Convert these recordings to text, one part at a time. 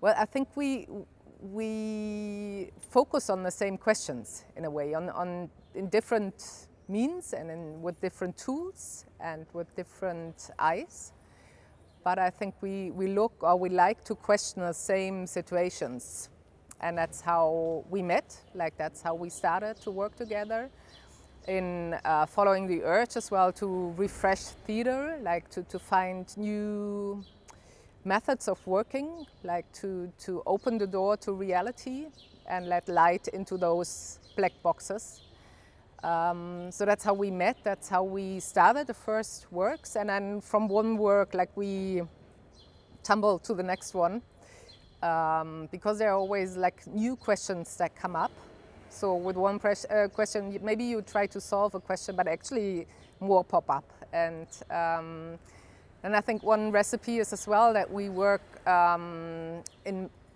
Well, I think we focus on the same questions in a way, in different means and with different tools and with different eyes. But I think we like to question the same situations. And that's how we met, like that's how we started to work together in following the urge as well to refresh theater, like to find new methods of working, like to open the door to reality and let light into those black boxes. So that's how we met, that's how we started the first works, and then from one work like we tumbled to the next one, because there are always like new questions that come up. So with one question, maybe you try to solve a question, but actually more pop up. And I think one recipe is as well that we work on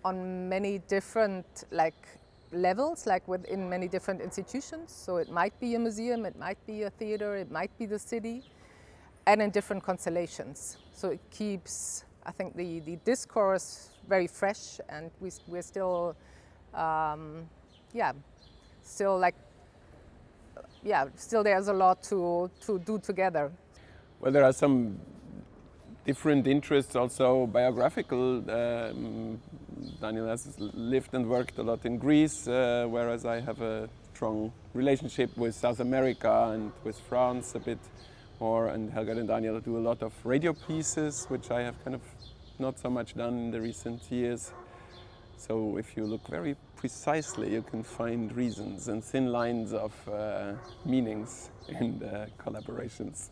many different levels, like within many different institutions. So it might be a museum, it might be a theater, it might be the city, and in different constellations. So it keeps, I think, the discourse very fresh, and we're still, still there's a lot to do together. Well, there are some different interests, also biographical. Daniel has lived and worked a lot in Greece, whereas I have a strong relationship with South America and with France a bit more. And Helga and Daniel do a lot of radio pieces, which I have kind of not so much done in the recent years. So if you look very precisely, you can find reasons and thin lines of meanings in the collaborations.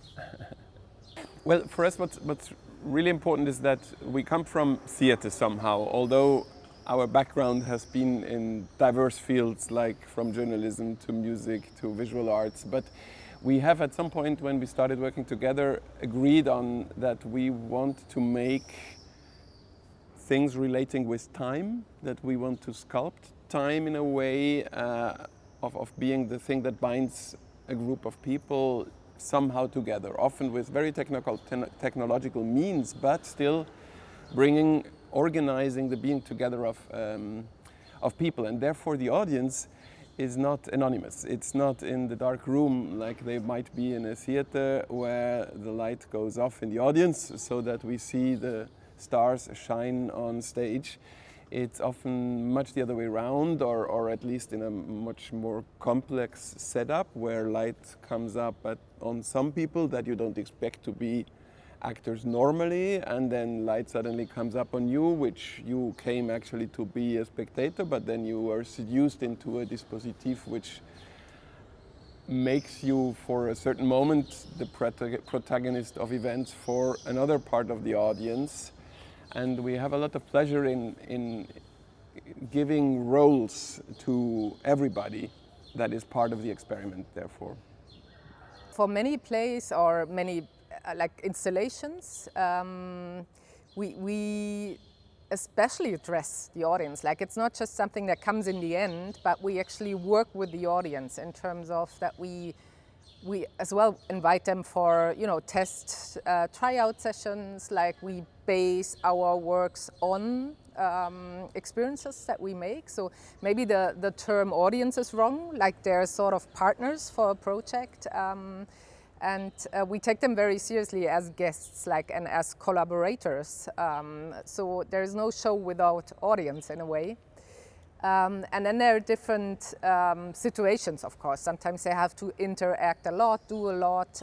Well, for us, what's really important is that we come from theater somehow, although our background has been in diverse fields, like from journalism to music to visual arts. But we have at some point when we started working together agreed on that we want to make things relating with time, that we want to sculpt time in a way of being the thing that binds a group of people somehow together, often with very technological means, but still organizing the being together of people. And therefore the audience is not anonymous. It's not in the dark room like they might be in a theater where the light goes off in the audience so that we see the stars shine on stage. It's often much the other way around, or at least in a much more complex setup where light comes up on some people that you don't expect to be actors normally, and then light suddenly comes up on you, which you came actually to be a spectator, but then you are seduced into a dispositif which makes you for a certain moment the protagonist of events for another part of the audience. And we have a lot of pleasure in giving roles to everybody that is part of the experiment, therefore. For many plays or many installations, we especially address the audience. Like, it's not just something that comes in the end, but we actually work with the audience in terms of that we as well invite them for, test tryout sessions. Like, we base our works on experiences that we make. So maybe the term audience is wrong, like they're sort of partners for a project. And we take them very seriously as guests, and as collaborators. So there is no show without audience in a way. And then there are different situations, of course. Sometimes they have to interact a lot, do a lot.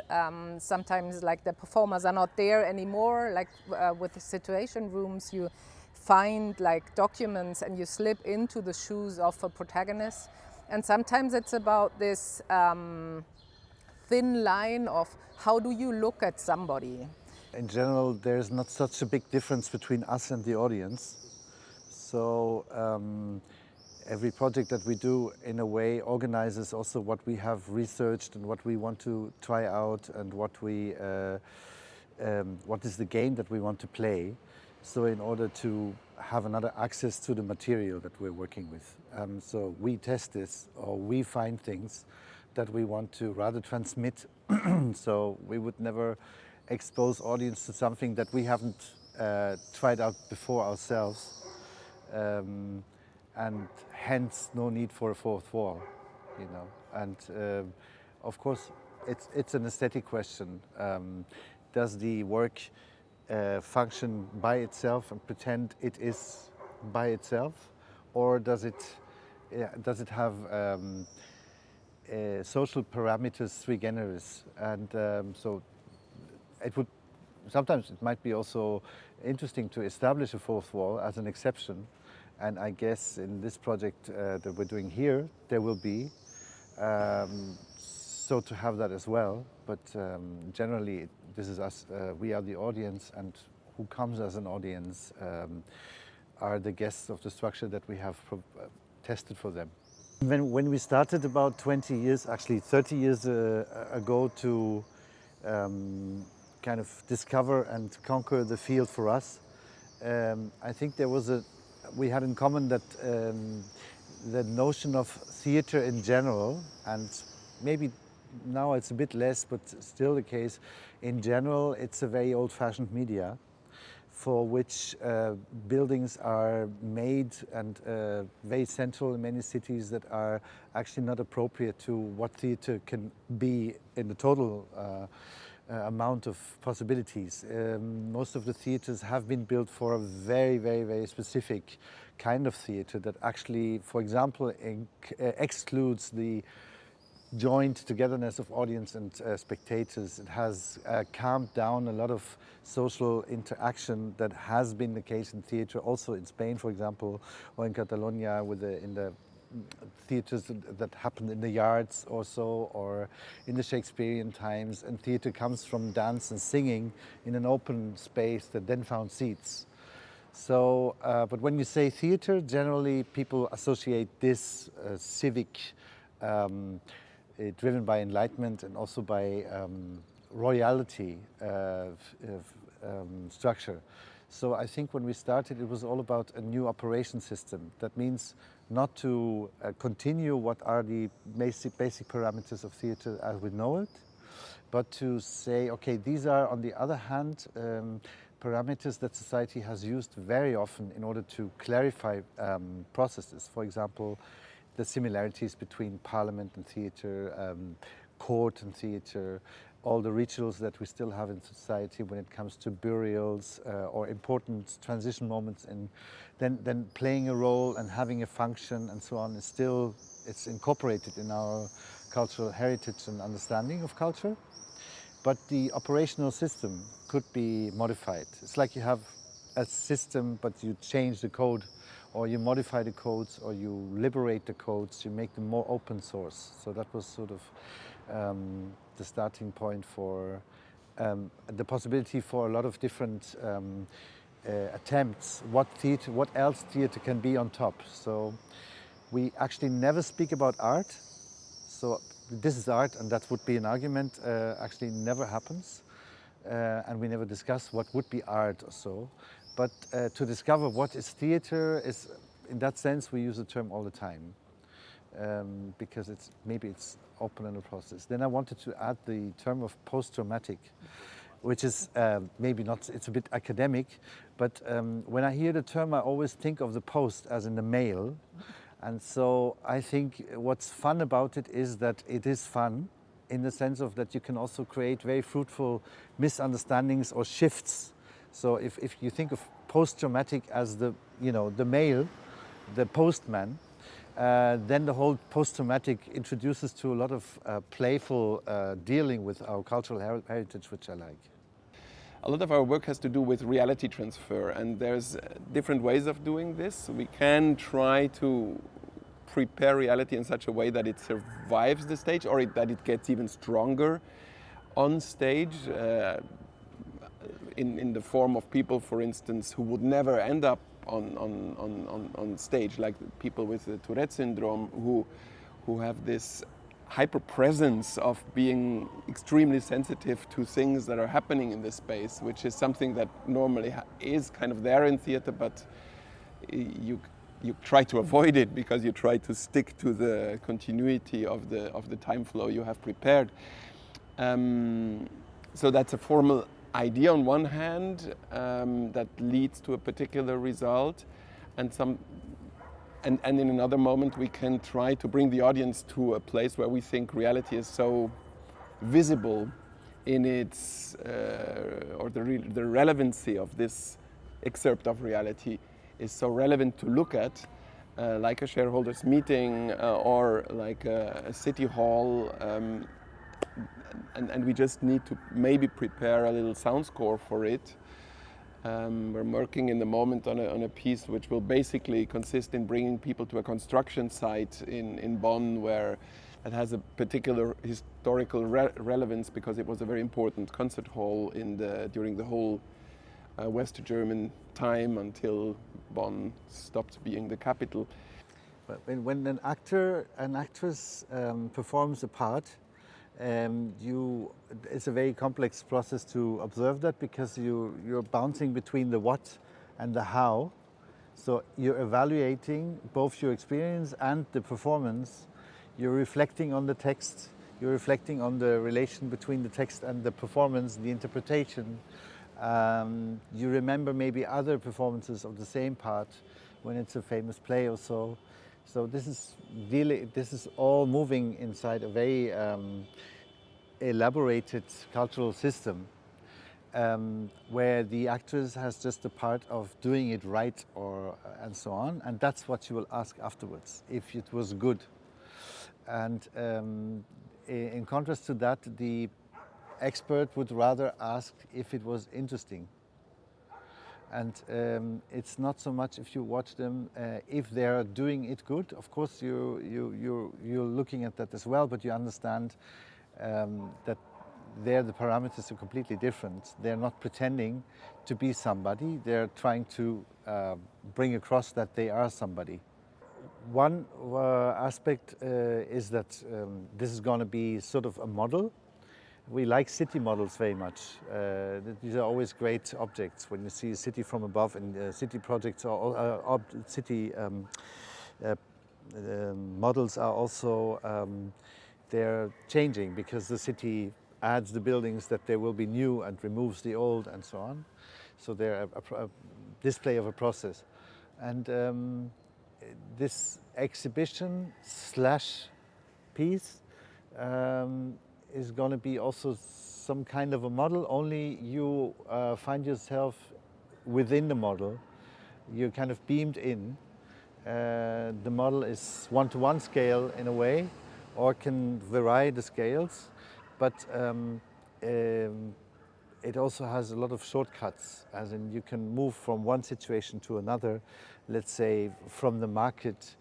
Sometimes the performers are not there anymore. With the situation rooms, you find documents and you slip into the shoes of a protagonist. And sometimes it's about this thin line of how do you look at somebody. In general, there's not such a big difference between us and the audience. So every project that we do, in a way, organizes also what we have researched and what we want to try out and what is the game that we want to play. So in order to have another access to the material that we're working with. So we test this, or we find things that we want to rather transmit. So we would never expose audience to something that we haven't tried out before ourselves. and hence no need for a fourth wall, you know. And of course, it's an aesthetic question. Does the work function by itself and pretend it is by itself, or does it have social parameters sui generis? And so it would sometimes it might be also interesting to establish a fourth wall as an exception. And I guess in this project that we're doing here, there will be. So to have that as well, but generally this is us, we are the audience, and who comes as an audience are the guests of the structure that we have tested for them. When we started about 20 years, actually 30 years ago to kind of discover and conquer the field for us, I think we had in common that the notion of theater in general, and maybe now it's a bit less, but still the case, in general it's a very old-fashioned media for which buildings are made and very central in many cities that are actually not appropriate to what theater can be in the total amount of possibilities. Most of the theaters have been built for a very, very, very specific kind of theater that actually, for example, excludes the joint togetherness of audience and spectators. It has calmed down a lot of social interaction that has been the case in theater, also in Spain, for example, or in Catalonia in the theaters that happened in the yards or so, or in the Shakespearean times. And theater comes from dance and singing in an open space that then found seats. So, but when you say theater, generally people associate this civic, driven by enlightenment and also by royalty structure. So I think when we started, it was all about a new operation system. That means not to continue what are the basic parameters of theater as we know it, but to say, okay, these are, on the other hand, parameters that society has used very often in order to clarify processes. For example, the similarities between parliament and theater, court and theater, all the rituals that we still have in society when it comes to burials or important transition moments, and then playing a role and having a function and so on it's incorporated in our cultural heritage and understanding of culture. But the operational system could be modified. It's like you have a system, but you change the code, or you modify the codes, or you liberate the codes, you make them more open source. So that was sort of the starting point for the possibility for a lot of different attempts. What else theater can be on top? So we actually never speak about art. So this is art, and that would be an argument. Actually, never happens, and we never discuss what would be art or so. But to discover what is theater is, in that sense, we use the term all the time because maybe it's open in the process. Then I wanted to add the term of post-traumatic, which is maybe not, it's a bit academic, but when I hear the term, I always think of the post as in the mail. And so I think what's fun about it is that it is fun in the sense of that you can also create very fruitful misunderstandings or shifts. So if you think of post-traumatic as the mail, the postman, then the whole post-traumatic introduces to a lot of playful dealing with our cultural heritage, which I like. A lot of our work has to do with reality transfer, and there's different ways of doing this. We can try to prepare reality in such a way that it survives the stage, or that it gets even stronger on stage, in the form of people, for instance, who would never end up on stage, like people with the Tourette syndrome, who have this hyper-presence of being extremely sensitive to things that are happening in this space, which is something that normally is kind of there in theater, but you try to avoid it because you try to stick to the continuity of the time flow you have prepared. So that's a formal idea on one hand that leads to a particular result. and and in another moment we can try to bring the audience to a place where we think reality is so visible in its or the relevancy of this excerpt of reality is so relevant to look at, like a shareholders meeting or like a city hall, and we just need to maybe prepare a little sound score for it. We're working in the moment on a piece which will basically consist in bringing people to a construction site in Bonn where it has a particular historical relevance because it was a very important concert hall during the whole West German time until Bonn stopped being the capital. But when an actor, an actress performs a part, it's a very complex process to observe that because you're bouncing between the what and the how. So you're evaluating both your experience and the performance. You're reflecting on the text. You're reflecting on the relation between the text and the performance, the interpretation. You remember maybe other performances of the same part when it's a famous play or so. So this is all moving inside a very elaborated cultural system where the actress has just a part of doing it right and so on, and that's what you will ask afterwards if it was good. And in contrast to that, the expert would rather ask if it was interesting. And it's not so much if you watch them if they're doing it good. Of course, you're looking at that as well, but you understand that there the parameters are completely different. They're not pretending to be somebody. They're trying to bring across that they are somebody. One aspect is that this is going to be sort of a model. We like city models very much. These are always great objects when you see a city from above, and city projects or city models are also they're changing because the city adds the buildings that they will be new and removes the old and so on. So they're a display of a process. And this exhibition / piece is going to be also some kind of a model, only you find yourself within the model. You're kind of beamed in. The model is one-to-one scale in a way, or can vary the scales, but it also has a lot of shortcuts, as in you can move from one situation to another, let's say from the market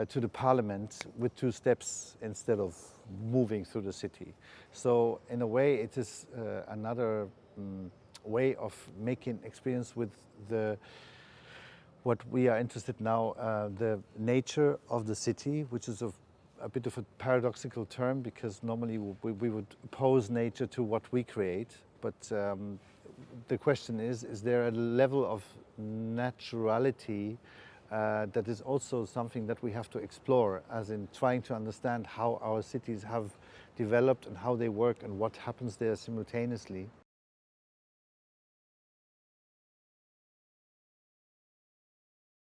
to the parliament with 2 steps instead of moving through the city. So in a way it is another way of making experience with what we are interested now, the nature of the city, which is a bit of a paradoxical term because normally we would oppose nature to what we create. But the question is there a level of naturality that is also something that we have to explore, as in trying to understand how our cities have developed and how they work and what happens there simultaneously.